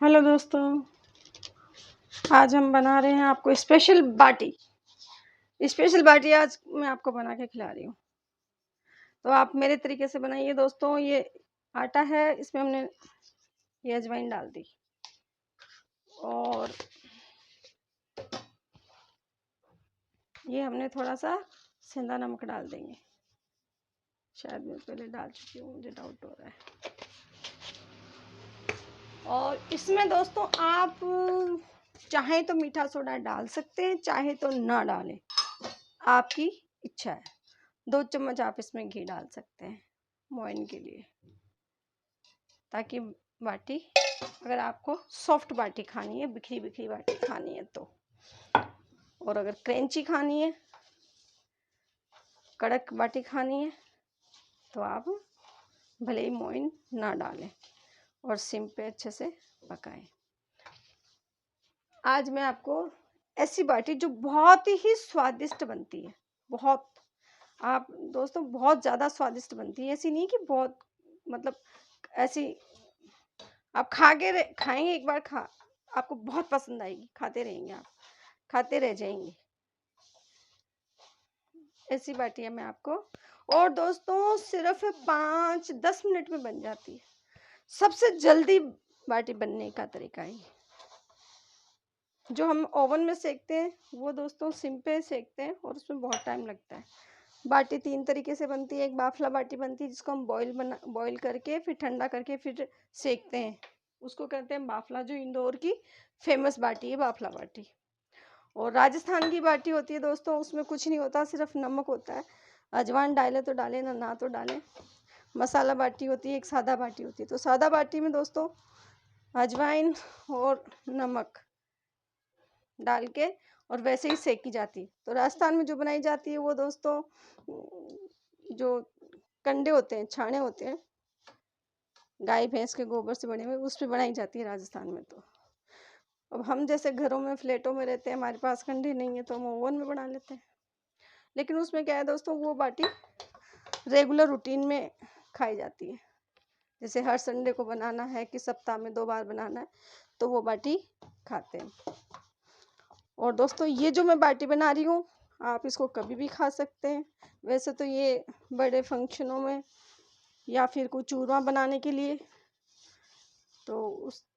Hello दोस्तों, आज हम बना रहे हैं आपको स्पेशल बाटी। स्पेशल बाटी आज मैं आपको बना के खिला रही हूँ। तो आप मेरे तरीके से बनाइए दोस्तों। ये आटा है, इसमें हमने ये अजवाइन डाल दी और ये हमने थोड़ा सा सेंधा नमक डाल देंगे। शायद मैं पहले डाल चुकी हूँ, मुझे डाउट हो रहा है। और इसमें दोस्तों आप चाहें तो मीठा सोडा डाल सकते हैं, चाहे तो ना डालें, आपकी इच्छा है। 2 चम्मच आप इसमें घी डाल सकते हैं मोइन के लिए, ताकि बाटी, अगर आपको सॉफ्ट बाटी खानी है, बिखरी बिखरी बाटी खानी है तो, और अगर क्रंची खानी है, कड़क बाटी खानी है तो आप भले ही मोइन ना डालें और सिम पे अच्छे से पकाएं। आज मैं आपको ऐसी बाटी जो बहुत ही स्वादिष्ट बनती है, बहुत, आप दोस्तों बहुत ज़्यादा स्वादिष्ट बनती है। ऐसी नहीं कि बहुत, मतलब ऐसी आप खाएंगे एक बार, आपको बहुत पसंद आएगी, खाते रहेंगे, आप खाते रह जाएंगे। ऐसी बाटियाँ मैं आपको, और दोस्तों सिर्फ 5-10 मिनट में बन जाती है। सबसे जल्दी बाटी बनने का तरीका है। जो हम ओवन में सेकते हैं वो दोस्तों सिम पे सेकते हैं और उसमें बहुत टाइम लगता है। बाटी 3 तरीके से बनती है। एक बाफला बाटी बनती है, जिसको हम बॉईल करके फिर ठंडा करके फिर सेकते हैं, उसको कहते हैं बाफला, जो इंदौर की फेमस बाटी है, बाफला बाटी। और राजस्थान की बाटी होती है दोस्तों, उसमें कुछ नहीं होता, सिर्फ नमक होता है। अजवाइन डाले तो डाले, ना तो डालें। मसाला बाटी होती है, एक सादा बाटी होती है। तो सादा बाटी में दोस्तों अजवाइन और नमक डाल के और वैसे ही सेकी जाती है। तो राजस्थान में जो बनाई जाती है वो दोस्तों, जो कंडे होते हैं, छाने होते हैं, गाय भैंस के गोबर से बने हुए, उस पर बनाई जाती है राजस्थान में। तो अब हम जैसे घरों में फ्लैटों में रहते हैं, हमारे पास कंडे नहीं है तो हम ओवन में बना लेते हैं। लेकिन उसमें क्या है दोस्तों, वो बाटी रेगुलर रूटीन में खाई जाती है। जैसे हर संडे को बनाना है कि सप्ताह में 2 बार बनाना है, तो वो बाटी खाते हैं। और दोस्तों ये जो मैं बाटी बना रही हूँ, आप इसको कभी भी खा सकते हैं। वैसे तो ये बड़े फंक्शनों में या फिर कोई चूरमा बनाने के लिए, तो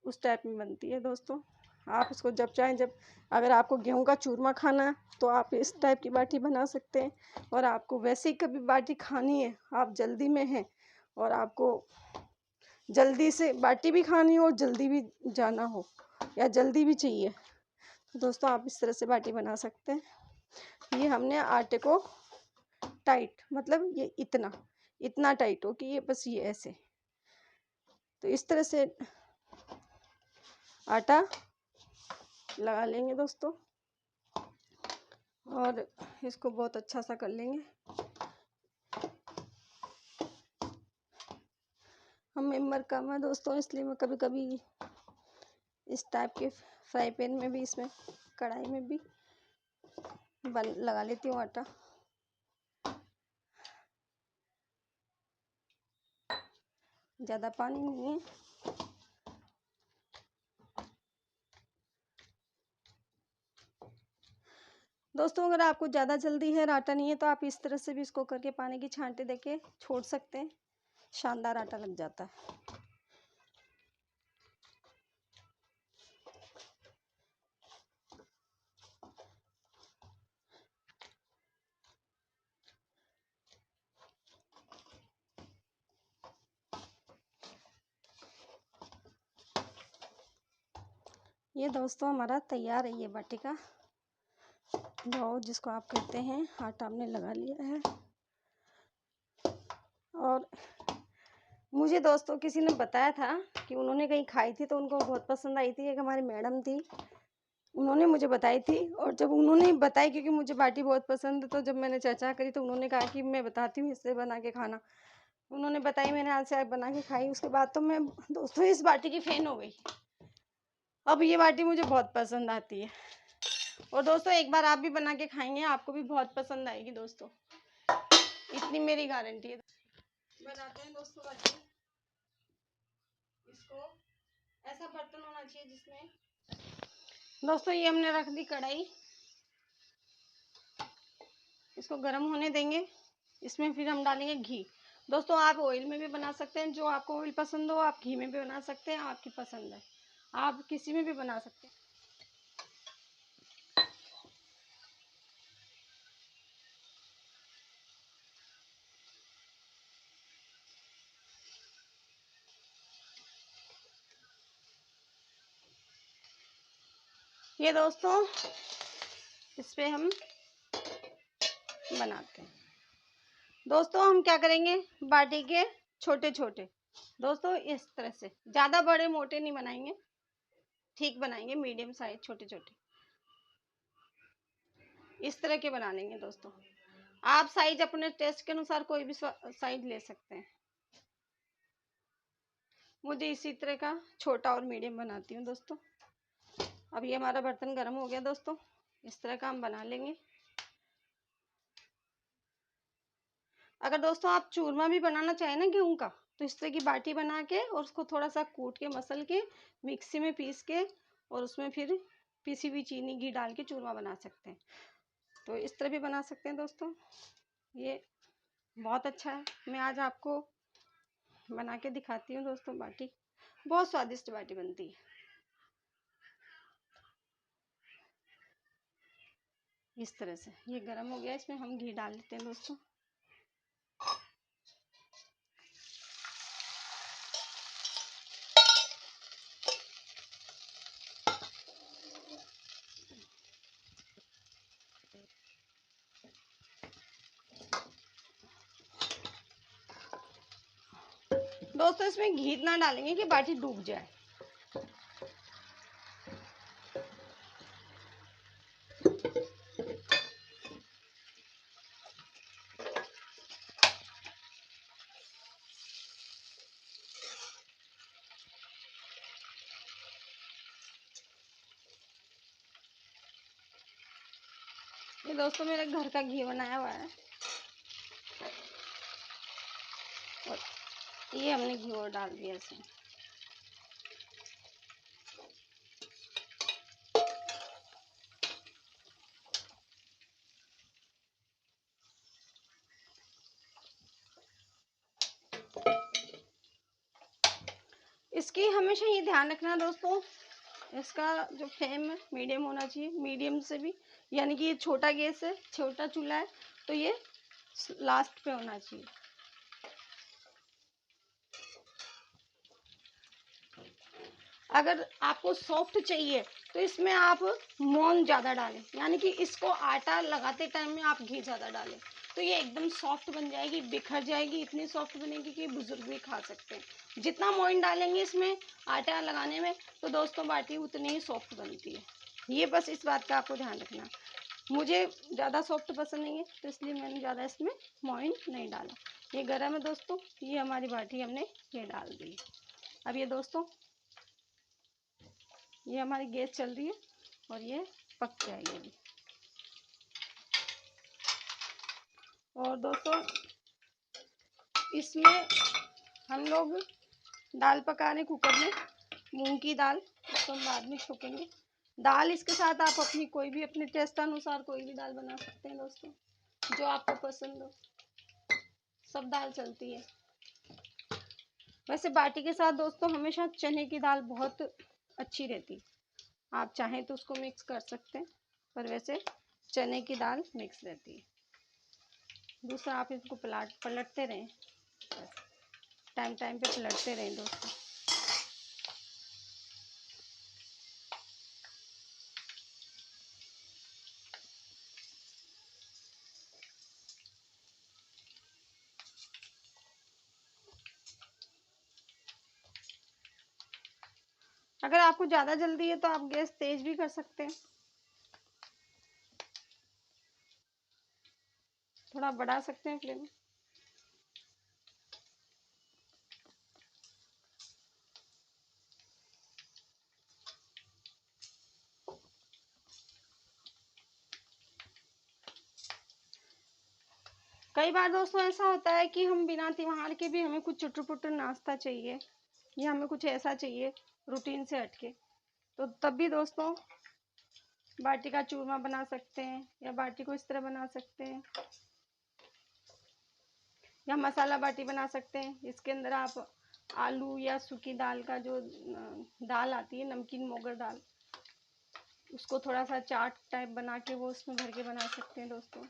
उस टाइप में बनती है दोस्तों। आप इसको जब चाहें, जब अगर आपको गेहूं का चूरमा खाना है तो आप इस टाइप की बाटी बना सकते हैं। और आपको वैसे ही कभी बाटी खानी है, आप जल्दी में हैं और आपको जल्दी से बाटी भी खानी हो और जल्दी भी जाना हो या जल्दी भी चाहिए, तो दोस्तों आप इस तरह से बाटी बना सकते हैं। ये हमने आटे को टाइट, मतलब ये इतना टाइट हो कि ये बस ये ऐसे, तो इस तरह से आटा लगा लेंगे दोस्तों और इसको बहुत अच्छा सा कर लेंगे। हम मेंबर कम है दोस्तों, इसलिए मैं कभी कभी इस टाइप के फ्राई पैन में भी, इसमें कढ़ाई में भी लगा लेती हूँ आटा। ज़्यादा पानी नहीं है। दोस्तों अगर आपको ज़्यादा जल्दी है, आटा नहीं है, तो आप इस तरह से भी इसको करके पानी की छांटे देके छोड़ सकते हैं, शानदार आटा लग जाता है। ये दोस्तों हमारा तैयार है, ये बाटी का डो जिसको आप कहते हैं, आटा हमने लगा लिया है। और मुझे दोस्तों किसी ने बताया था कि उन्होंने कहीं खाई थी तो उनको बहुत पसंद आई थी। एक हमारी मैडम थी, उन्होंने मुझे बताई थी। और जब उन्होंने बताई, क्योंकि मुझे बाटी बहुत पसंद है, तो जब मैंने चर्चा करी तो उन्होंने कहा कि मैं बताती हूँ, इससे बना के खाना। उन्होंने बताई, मैंने आज से बना के खाई। उसके बाद तो मैं दोस्तों इस बाटी की फैन हो गई। अब ये बाटी मुझे बहुत पसंद आती है। और दोस्तों एक बार आप भी बना के खाएंगे, आपको भी बहुत पसंद आएगी दोस्तों, इतनी मेरी गारंटी है। बनाते हैं दोस्तों बाटी, इसको ऐसा बर्तन होना चाहिए जिसमें दोस्तों ये हमने रख दी कढ़ाई, इसको गर्म होने देंगे। इसमें फिर हम डालेंगे घी। दोस्तों आप ऑयल में भी बना सकते हैं, जो आपको ऑयल पसंद हो। आप घी में भी बना सकते हैं, आपकी पसंद है, आप किसी में भी बना सकते हैं। ये दोस्तों इस पे हम बनाते हैं। दोस्तों हम क्या करेंगे, बाटी के छोटे छोटे दोस्तों इस तरह से, ज़्यादा बड़े मोटे नहीं बनाएंगे, ठीक बनाएंगे, मीडियम साइज छोटे छोटे इस तरह के बना लेंगे। दोस्तों आप साइज अपने टेस्ट के अनुसार कोई भी साइज ले सकते हैं। मुझे इसी तरह का छोटा और मीडियम बनाती हूँ दोस्तों। अब ये हमारा बर्तन गर्म हो गया दोस्तों, इस तरह का हम बना लेंगे। अगर दोस्तों आप चूरमा भी बनाना चाहें ना गेहूं का, तो इस तरह की बाटी बना के और उसको थोड़ा सा कूट के मसल के मिक्सी में पीस के और उसमें फिर पिसी हुई चीनी घी डाल के चूरमा बना सकते हैं। तो इस तरह भी बना सकते हैं दोस्तों, ये बहुत अच्छा है। मैं आज आपको बना के दिखाती हूँ दोस्तों बाटी, बहुत स्वादिष्ट बाटी बनती है। इस तरह से ये गरम हो गया, इसमें हम घी डाल लेते हैं दोस्तों। दोस्तों इसमें घी इतना डालेंगे कि बाटी डूब जाए। ये दोस्तों मेरे घर का घी बनाया हुआ है और ये हमने घी और डाल दिया इसमें। इसकी हमेशा ये ध्यान रखना दोस्तों, इसका जो फ्लेम है मीडियम होना चाहिए, मीडियम से भी, यानी कि ये छोटा गैस है, छोटा चूल्हा है, तो ये लास्ट पे होना चाहिए। अगर आपको सॉफ्ट चाहिए तो इसमें आप मोन ज़्यादा डालें, यानी कि इसको आटा लगाते टाइम में आप घी ज़्यादा डालें, तो ये एकदम सॉफ्ट बन जाएगी, बिखर जाएगी, इतनी सॉफ्ट बनेगी कि बुजुर्ग भी खा सकते हैं। जितना मोइन डालेंगे इसमें आटा लगाने में, तो दोस्तों बाटी उतनी ही सॉफ्ट बनती है। ये बस इस बात का आपको ध्यान रखना। मुझे ज़्यादा सॉफ्ट पसंद नहीं है, तो इसलिए मैंने ज़्यादा इसमें मोइन नहीं डाला। ये गरम है दोस्तों, ये हमारी बाटी हमने ये डाल दी। अब ये दोस्तों ये हमारी गैस चल रही है और ये पक जाएगी अभी। और दोस्तों इसमें हम लोग दाल पका रहे कुकर में, मूंग की दाल, इसको हम बाद में छोकेंगे। दाल इसके साथ आप अपनी कोई भी अपने टेस्ट अनुसार कोई भी दाल बना सकते हैं दोस्तों, जो आपको पसंद हो, सब दाल चलती है। वैसे बाटी के साथ दोस्तों हमेशा चने की दाल बहुत अच्छी रहती है, आप चाहें तो उसको मिक्स कर सकते हैं, पर वैसे चने की दाल मिक्स रहती है। दूसरा आप इसको पलटते रहें, टाइम टाइम पे पलटते रहें दोस्तों। अगर आपको ज़्यादा जल्दी है तो आप गैस तेज भी कर सकते हैं, थोड़ा बढ़ा सकते हैं फ्लेम। कई बार दोस्तों ऐसा होता है कि हम बिना त्योहार के भी हमें कुछ चुटर पुटर नाश्ता चाहिए या हमें कुछ ऐसा चाहिए, रूटीन से हटके। तो तब भी दोस्तों बाटी का चूरमा बना सकते हैं, या बाटी को इस तरह बना सकते हैं, या मसाला बाटी बना सकते हैं जिसके अंदर आप आलू या सूखी दाल का जो दाल आती है, नमकीन मोगर दाल, उसको थोड़ा सा चाट टाइप बना के वो उसमें भर के बना सकते हैं दोस्तों।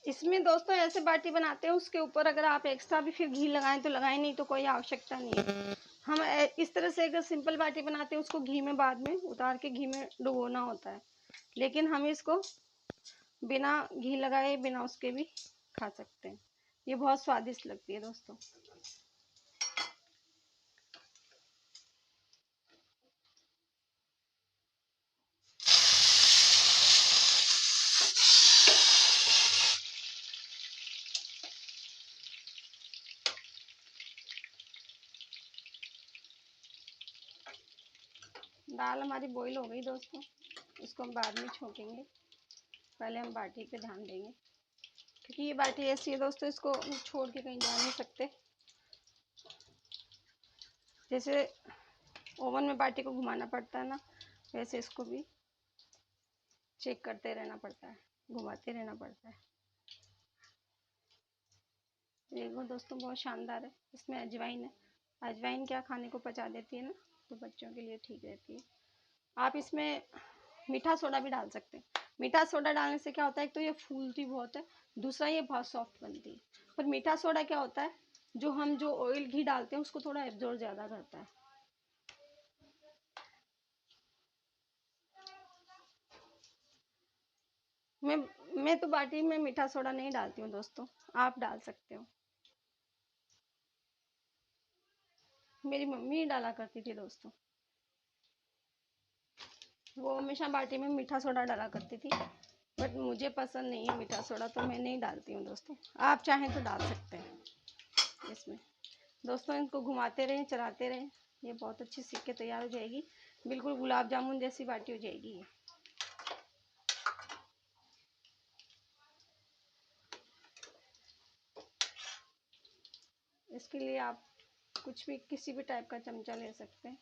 इसमें दोस्तों ऐसे बाटी बनाते हैं, उसके ऊपर अगर आप एक्स्ट्रा भी फिर घी लगाएं तो लगाएं, नहीं तो कोई आवश्यकता नहीं है। हम इस तरह से अगर सिंपल बाटी बनाते हैं, उसको घी में बाद में उतार के घी में डुबोना होता है, लेकिन हम इसको बिना घी लगाए बिना उसके भी खा सकते हैं। ये बहुत स्वादिष्ट लगती है दोस्तों। दाल हमारी बॉईल हो गई दोस्तों, इसको हम बाद में छोंकेंगे, पहले हम बाटी पे ध्यान देंगे, क्योंकि ये बाटी ऐसी है दोस्तों, इसको छोड़ के कहीं जा नहीं सकते। जैसे ओवन में बाटी को घुमाना पड़ता है ना, वैसे इसको भी चेक करते रहना पड़ता है, घुमाते रहना पड़ता है। देखो दोस्तों बहुत शानदार है। इसमें अजवाइन है, अजवाइन क्या खाने को पचा देती है ना, तो बच्चों के लिए ठीक रहती है। आप इसमें मीठा सोडा भी डाल सकते हैं। मीठा सोडा डालने से क्या होता है, एक तो ये फूलती बहुत है, दूसरा ये बहुत सॉफ्ट बनती है। पर मीठा सोडा क्या होता है, जो ऑयल घी डालते हैं उसको थोड़ा एब्जॉर्ब ज़्यादा करता है। मैं मैं तो बाटी में मीठा सोडा नहीं डालती हूँ दोस्तों, आप डाल सकते हो। मेरी मम्मी डाला करती थी दोस्तों, वो हमेशा बाटी में मीठा सोडा डाला करती थी, बट मुझे पसंद नहीं है मीठा सोडा, तो मैं नहीं डालती हूँ दोस्तों। आप चाहें तो डाल सकते हैं इसमें। दोस्तों इनको घुमाते रहें, चलाते रहें, ये बहुत अच्छी सीख के तैयार हो जाएगी, बिल्कुल गुलाब जामुन जैसी बाटी हो जाएगी ये। इसके लिए आप कुछ भी किसी भी टाइप का चमचा ले सकते हैं।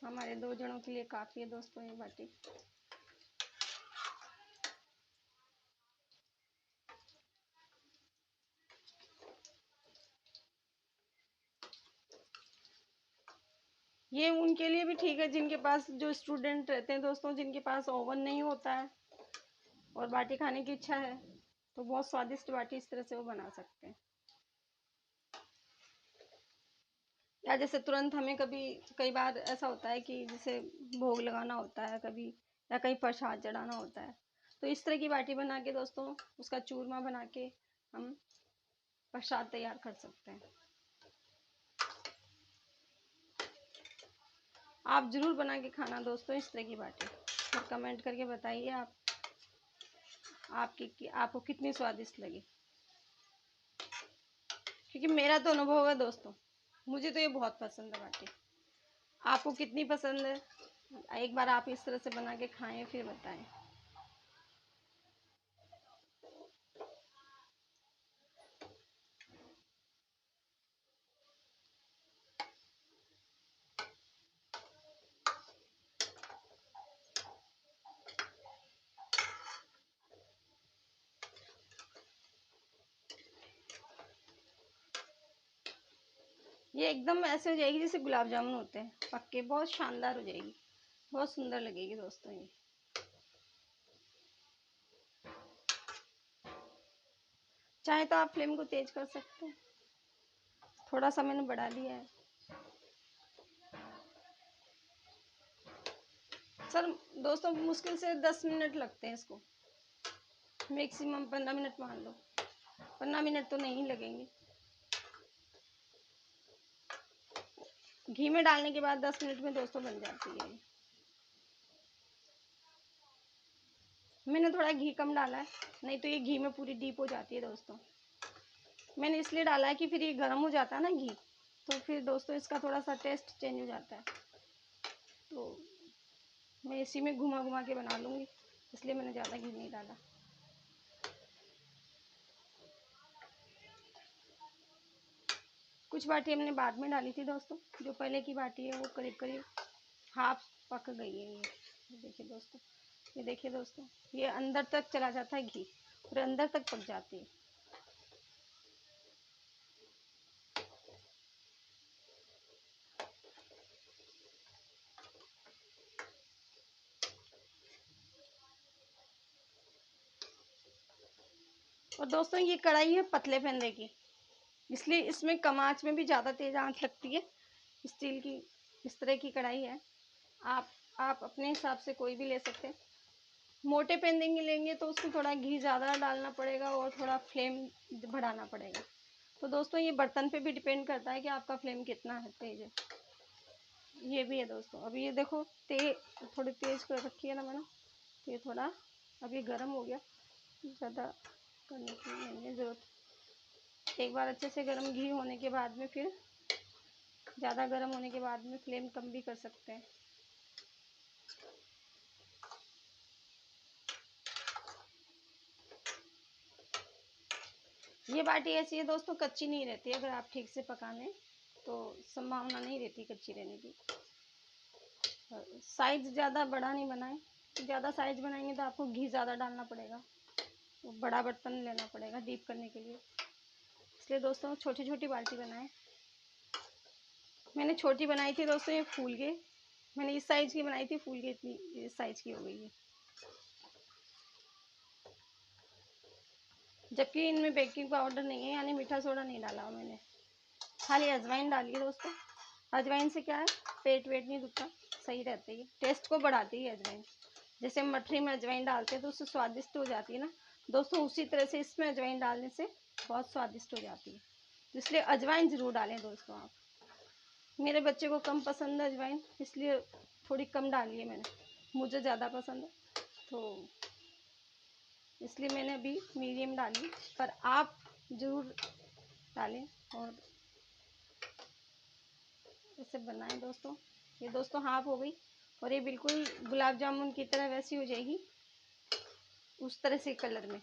हमारे 2 जनों के लिए काफ़ी है दोस्तों ये बाटी। ये उनके लिए भी ठीक है जिनके पास, जो स्टूडेंट रहते हैं दोस्तों, जिनके पास ओवन नहीं होता है और बाटी खाने की इच्छा है, तो बहुत स्वादिष्ट बाटी इस तरह से वो बना सकते हैं। या जैसे तुरंत हमें कभी, कई बार ऐसा होता है कि जैसे भोग लगाना होता है कभी, या कहीं प्रसाद चढ़ाना होता है, तो इस तरह की बाटी बना के दोस्तों उसका चूरमा बना के हम प्रसाद तैयार कर सकते हैं। आप ज़रूर बना के खाना दोस्तों इस तरह की बाटी, और कमेंट करके बताइए आपको कितनी स्वादिष्ट लगी। क्योंकि मेरा तो अनुभव है दोस्तों, मुझे तो ये बहुत पसंद है बाटी। आपको कितनी पसंद है, एक बार आप इस तरह से बना के खाएं फिर बताएं। ये एकदम ऐसे हो जाएगी जैसे गुलाब जामुन होते हैं पक्के, बहुत शानदार हो जाएगी, बहुत सुंदर लगेगी दोस्तों ये। चाहे तो आप फ्लेम को तेज कर सकते हैं, थोड़ा सा मैंने बढ़ा दिया है। सर दोस्तों मुश्किल से 10 मिनट लगते हैं इसको। मैक्सिमम 15 मिनट मान लो, 15 मिनट तो नहीं लगेंगे। घी में डालने के बाद 10 मिनट में दोस्तों बन जाती है। मैंने थोड़ा घी कम डाला है, नहीं तो ये घी में पूरी डीप हो जाती है दोस्तों। मैंने इसलिए डाला है कि फिर ये गर्म हो जाता है ना घी, तो फिर दोस्तों इसका थोड़ा सा टेस्ट चेंज हो जाता है। तो मैं इसी में घुमा घुमा के बना लूँगी, इसलिए मैंने ज़्यादा घी नहीं डाला। कुछ बाटी हमने बाद में डाली थी दोस्तों, जो पहले की बाटी है वो करीब करीब हाफ पक गई है। ये देखिए दोस्तों, ये देखिए दोस्तों, ये अंदर तक चला जाता है घी, और अंदर तक पक जाती है। और दोस्तों ये कढ़ाई है पतले फंदे की, इसलिए इसमें कम आंच में भी ज़्यादा तेज़ आंच लगती है। स्टील की इस तरह की कढ़ाई है, आप अपने हिसाब से कोई भी ले सकते हैं। मोटे पेंदेंगे लेंगे तो उसमें थोड़ा घी ज़्यादा डालना पड़ेगा और थोड़ा फ्लेम बढ़ाना पड़ेगा। तो दोस्तों ये बर्तन पे भी डिपेंड करता है कि आपका फ्लेम कितना है, तेज़ है। ये भी है दोस्तों, अभी ये देखो थोड़ी तेज़ कर रखी है ना मैंने, तो ये थोड़ा अभी गर्म हो गया, ज़्यादा करने की नहीं है ज़रूरत। एक बार अच्छे से गर्म घी होने के बाद में फिर ज़्यादा गर्म होने के बाद में फ्लेम कम भी कर सकते हैं। ये बाटी ऐसी है दोस्तों, कच्ची नहीं रहती, अगर आप ठीक से पकाने तो संभावना नहीं रहती कच्ची रहने की। साइज़ ज़्यादा बड़ा नहीं बनाएं, ज़्यादा साइज़ बनाएंगे तो आपको घी ज़्यादा डालना पड़ेगा, वो बड़ा बर्तन लेना पड़ेगा डीप करने के लिए। इसलिए दोस्तों छोटी छोटी बाल्टी बनाएं। मैंने छोटी बनाई थी दोस्तों, ये फूल गए। मैंने इस साइज़ की बनाई थी, फूल गई, इतनी इस साइज़ की हो गई है। जबकि इनमें बेकिंग पाउडर नहीं है, यानी मीठा सोडा नहीं डाला मैंने, खाली अजवाइन डाली है दोस्तों। अजवाइन से क्या है, पेट वेट नहीं दुखता, सही रहती है, टेस्ट को बढ़ाती है अजवाइन। जैसे मठरी में अजवाइन डालते हैं तो उससे स्वादिष्ट हो जाती है ना दोस्तों, उसी तरह से इसमें अजवाइन डालने से बहुत स्वादिष्ट हो जाती है। तो इसलिए अजवाइन ज़रूर डालें दोस्तों आप। मेरे बच्चे को कम पसंद है अजवाइन, इसलिए थोड़ी कम डाली है मैंने, मुझे ज़्यादा पसंद है तो इसलिए मैंने अभी मीडियम डाली। पर आप ज़रूर डालें और इसे बनाएं दोस्तों। ये दोस्तों हाफ हो गई, और ये बिल्कुल गुलाब जामुन की तरह वैसी हो जाएगी, उस तरह से कलर में।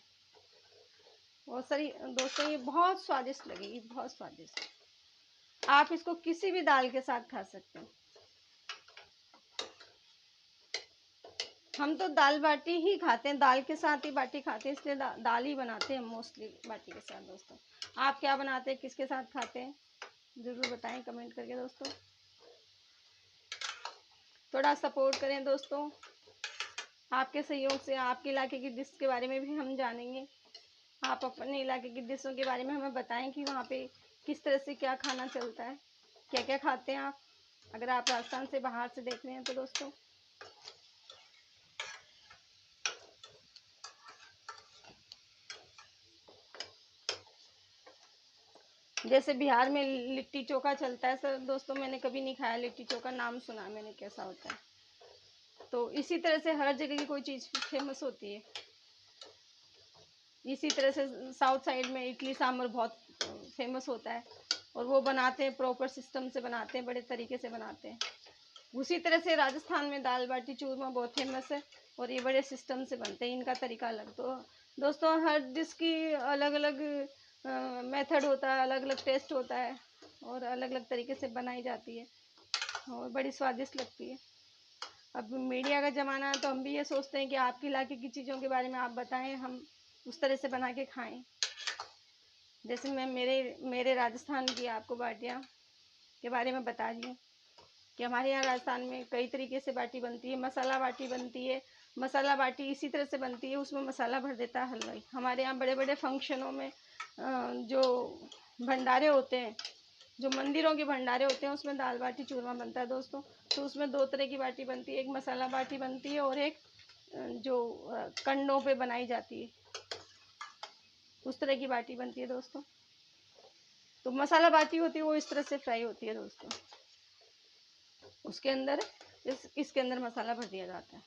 बहुत सारी दोस्तों ये बहुत स्वादिष्ट लगेगी, बहुत स्वादिष्ट। आप इसको किसी भी दाल के साथ खा सकते हैं। हम तो दाल बाटी ही खाते हैं, दाल के साथ ही बाटी खाते हैं, इसलिए दाल ही बनाते हैं मोस्टली बाटी के साथ। दोस्तों आप क्या बनाते हैं, किसके साथ खाते हैं, ज़रूर बताएं कमेंट करके दोस्तों। थोड़ा सपोर्ट करें दोस्तों, आपके सहयोग से आपके इलाके की डिश के बारे में भी हम जानेंगे। आप अपने इलाके की डिशों के बारे में हमें बताएं कि वहाँ पे किस तरह से क्या खाना चलता है, क्या क्या खाते हैं आप, अगर आप राजस्थान से बाहर से देख रहे हैं तो दोस्तों। जैसे बिहार में लिट्टी चोखा चलता है सर दोस्तों, मैंने कभी नहीं खाया लिट्टी चोखा, नाम सुना मैंने कैसा होता है। तो इसी तरह से हर जगह की कोई चीज़ फेमस होती है। इसी तरह से साउथ साइड में इडली सांभर बहुत फेमस होता है, और वो बनाते हैं प्रॉपर सिस्टम से, बनाते हैं बड़े तरीके से बनाते हैं। उसी तरह से राजस्थान में दाल बाटी चूरमा बहुत फेमस है, और ये बड़े सिस्टम से बनते हैं, इनका तरीका अलग। तो दोस्तों हर डिश की अलग अलग मेथड होता है, अलग अलग टेस्ट होता है, और अलग अलग तरीके से बनाई जाती है, और बड़ी स्वादिष्ट लगती है। अब मीडिया का ज़माना है तो हम भी ये सोचते हैं कि आपके इलाके की चीज़ों के बारे में आप बताएं, हम उस तरह से बना के खाएं। जैसे मैं मेरे राजस्थान की आपको बाटियाँ के बारे में बता रही हूँ कि हमारे यहाँ राजस्थान में कई तरीके से बाटी बनती है। मसाला बाटी बनती है, मसाला बाटी इसी तरह से बनती है, उसमें मसाला भर देता है हलवाई। हमारे यहाँ बड़े बड़े फंक्शनों में जो भंडारे होते हैं, जो मंदिरों के भंडारे होते हैं, उसमें दाल बाटी चूरमा बनता है दोस्तों। तो उसमें दो तरह की बाटी बनती है, एक मसाला बाटी बनती है और एक जो कंडों पे बनाई जाती है, उस तरह की बाटी बनती है दोस्तों। तो मसाला बाटी होती है वो इस तरह से फ्राई होती है दोस्तों। उसके अंदर इसके अंदर मसाला भर दिया जाता है।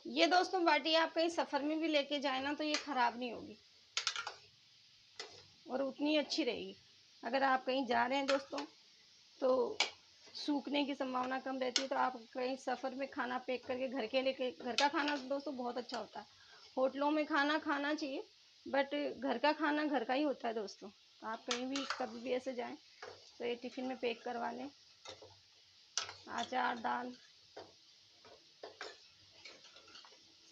ये दोस्तों बाटी आप कहीं सफ़र में भी लेके जाए ना तो ये ख़राब नहीं होगी और उतनी अच्छी रहेगी। अगर आप कहीं जा रहे हैं दोस्तों तो सूखने की संभावना कम रहती है, तो आप कहीं सफ़र में खाना पैक करके घर के लेके, घर का खाना दोस्तों बहुत अच्छा होता है। होटलों में खाना खाना चाहिए बट घर का खाना घर का ही होता है दोस्तों। तो आप कहीं भी कभी भी ऐसे जाएं तो ये टिफ़िन में पैक करवा लें। अचार, दाल,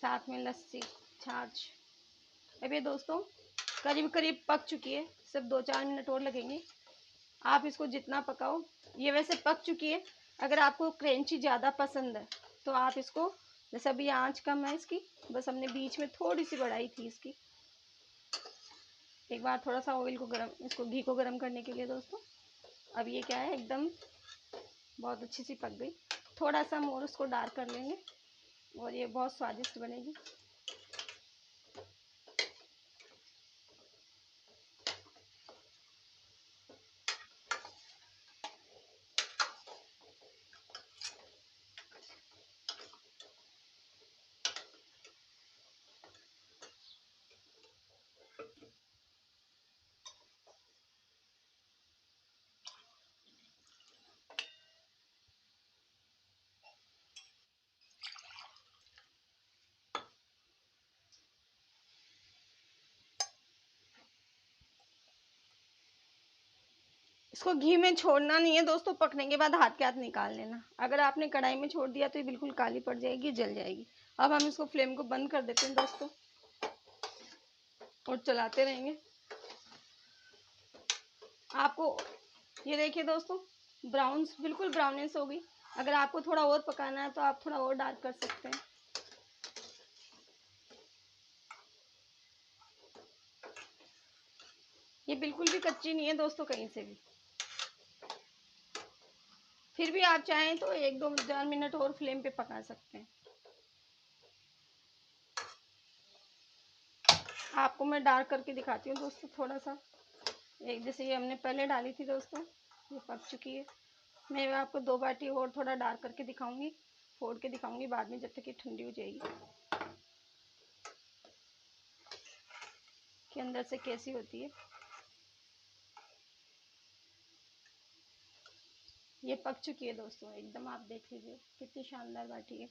साथ में लस्सी, छाछ। अब ये दोस्तों करीब करीब पक चुकी है, सिर्फ 2-4 मिनट और लगेंगे। आप इसको जितना पकाओ, ये वैसे पक चुकी है। अगर आपको क्रंची ज़्यादा पसंद है तो आप इसको, जैसे अभी आंच कम है इसकी, बस हमने बीच में थोड़ी सी बढ़ाई थी इसकी। एक बार थोड़ा सा ऑयल को गरम, इसको घी को गरम करने के लिए दोस्तों। अब ये क्या है, एकदम बहुत अच्छी सी पक गई। थोड़ा सा हम और उसको डार्क कर लेंगे और ये बहुत स्वादिष्ट बनेगी। इसको घी में छोड़ना नहीं है दोस्तों, पकने के बाद हाथ के हाथ निकाल लेना। अगर आपने कढ़ाई में छोड़ दिया तो ये बिल्कुल काली पड़ जाएगी, जल जाएगी। अब हम इसको फ्लेम को बंद कर देते हैं दोस्तों और चलाते रहेंगे। आपको ये देखिए दोस्तों, ब्राउन्स बिल्कुल ब्राउनिश हो गई। अगर आपको थोड़ा और पकाना है तो आप थोड़ा और डार्क कर सकते हैं। ये बिल्कुल भी कच्ची नहीं है दोस्तों कहीं से भी। फिर भी आप चाहें तो 1-2-4 मिनट और फ्लेम पे पका सकते हैं। आपको मैं डार्क करके दिखाती हूँ दोस्तों थोड़ा सा। एक जैसे ये हमने पहले डाली थी दोस्तों, ये पक चुकी है। मैं आपको 2 बाटी और थोड़ा डार्क करके दिखाऊंगी, फोड़ के दिखाऊंगी बाद में, जब तक ये ठंडी हो जाएगी कि अंदर से कैसी होती है। ये पक चुकी है दोस्तों एकदम, आप देख लीजिए कितनी शानदार बाटी है।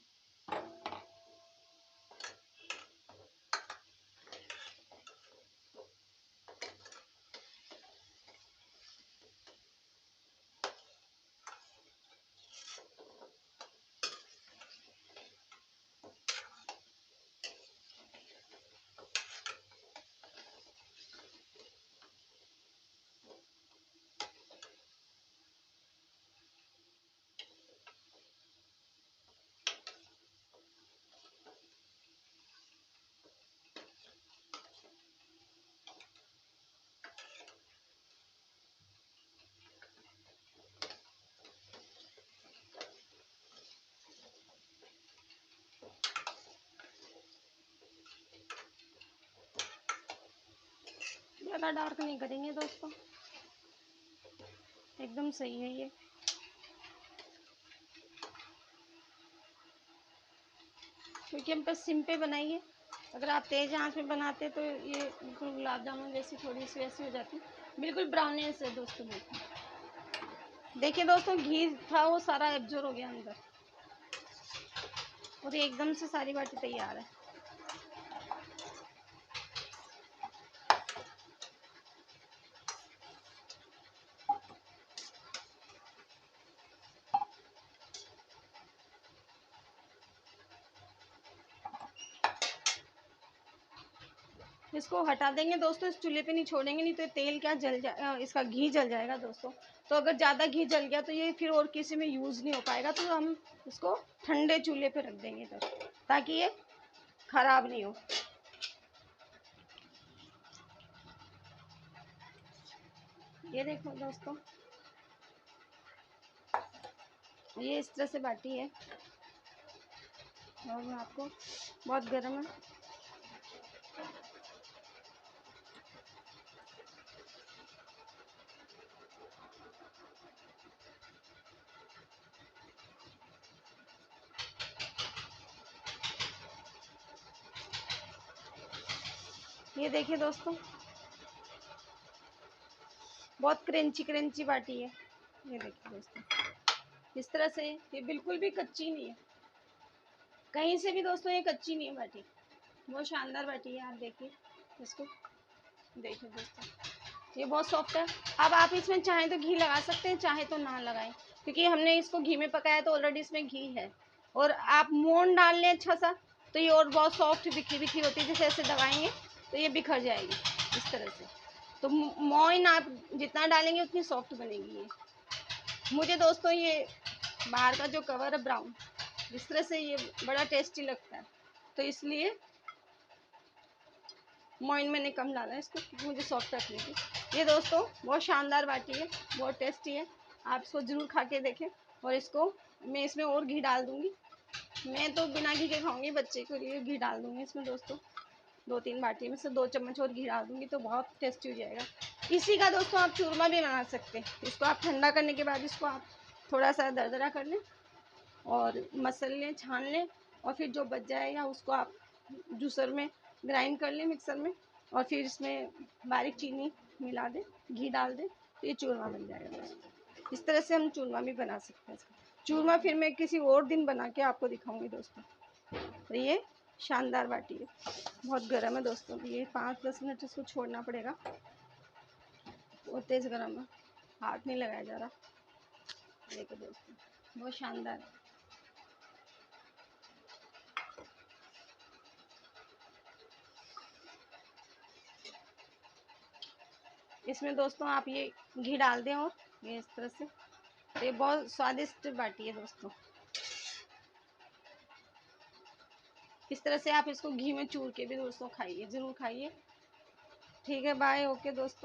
ज़्यादा डार्क नहीं करेंगे दोस्तों, एकदम सही है ये। क्योंकि हम बस सिम पे बनाई है। अगर आप तेज़ आंच में बनाते तो ये बिल्कुल गुलाब जामुन जैसी थोड़ी सी वैसी हो जाती। बिल्कुल ब्राउनिश है दोस्तों। देखिए दोस्तों, घी था वो सारा एब्जॉर्ब हो गया अंदर और ये एकदम से सारी बाटी तैयार है। इसको हटा देंगे दोस्तों, इस चूल्हे पे नहीं छोड़ेंगे, नहीं तो तेल क्या जल जाए, इसका घी जल जाएगा दोस्तों। तो अगर ज़्यादा घी जल गया तो ये फिर और किसी में यूज़ नहीं हो पाएगा। तो हम इसको ठंडे चूल्हे पे रख देंगे इधर, ताकि ये ख़राब नहीं हो। ये देखो दोस्तों, ये इस तरह से बाटी है। और मैं आपको, बहुत गर्म है। ये देखिए दोस्तों, बहुत क्रंची क्रंची बाटी है। ये देखिए दोस्तों, इस तरह से, ये बिल्कुल भी कच्ची नहीं है, कहीं से भी दोस्तों ये कच्ची नहीं है बाटी। बहुत शानदार बाटी है। आप देखिए इसको, देखिए दोस्तों, ये बहुत सॉफ्ट है। अब आप इसमें चाहें तो घी लगा सकते हैं, चाहे तो ना लगाएं, क्योंकि हमने इसको घी में पकाया तो ऑलरेडी इसमें घी है। और आप मोन डाल लें अच्छा सा, तो ये और बहुत सॉफ्ट बिखरी बिखरी होती है, जैसे ऐसे दबाएंगे तो ये बिखर जाएगी इस तरह से। तो मोइन आप जितना डालेंगे उतनी सॉफ्ट बनेगी ये। मुझे दोस्तों ये बाहर का जो कवर है ब्राउन, इस तरह से ये बड़ा टेस्टी लगता है, तो इसलिए मोइन मैंने कम डाला है इसको, क्योंकि मुझे सॉफ्ट रखनी थी। ये दोस्तों बहुत शानदार बाटी है, बहुत टेस्टी है। आप इसको ज़रूर खा के देखें। और इसको मैं इसमें और घी डाल दूँगी। मैं तो बिना घी के खाऊंगी, बच्चे के लिए घी डाल दूँगी इसमें दोस्तों। 2-3 बाटी में से 2 चम्मच और घी डाल दूँगी तो बहुत टेस्टी हो जाएगा। इसी का दोस्तों आप चूरमा भी बना सकते हैं। इसको आप ठंडा करने के बाद इसको आप थोड़ा सा दरदरा कर लें और मसल लें, छान लें, और फिर जो बच जाएगा उसको आप जूसर में ग्राइंड कर लें, मिक्सर में, और फिर इसमें बारीक चीनी मिला दें, घी डाल दें, तो ये चूरमा बन जाएगा। इस तरह से हम चूरमा भी बना सकते हैं इसका। चूरमा फिर मैं किसी और दिन बना के आपको दिखाऊंगी दोस्तों। तो ये शानदार बाटी है, बहुत गर्म है दोस्तों। ये 5-10 मिनट इसको छोड़ना पड़ेगा, बहुत तेज़ गर्म है, हाथ नहीं लगाया जा रहा। देखो दोस्तों, बहुत शानदार है। इसमें दोस्तों आप ये घी डाल दें, और ये इस तरह से, तो ये बहुत स्वादिष्ट बाटी है दोस्तों। इस तरह से आप इसको घी में चूर के भी दोस्तों खाइए, ज़रूर खाइए। ठीक है, बाय, ओके दोस्तों।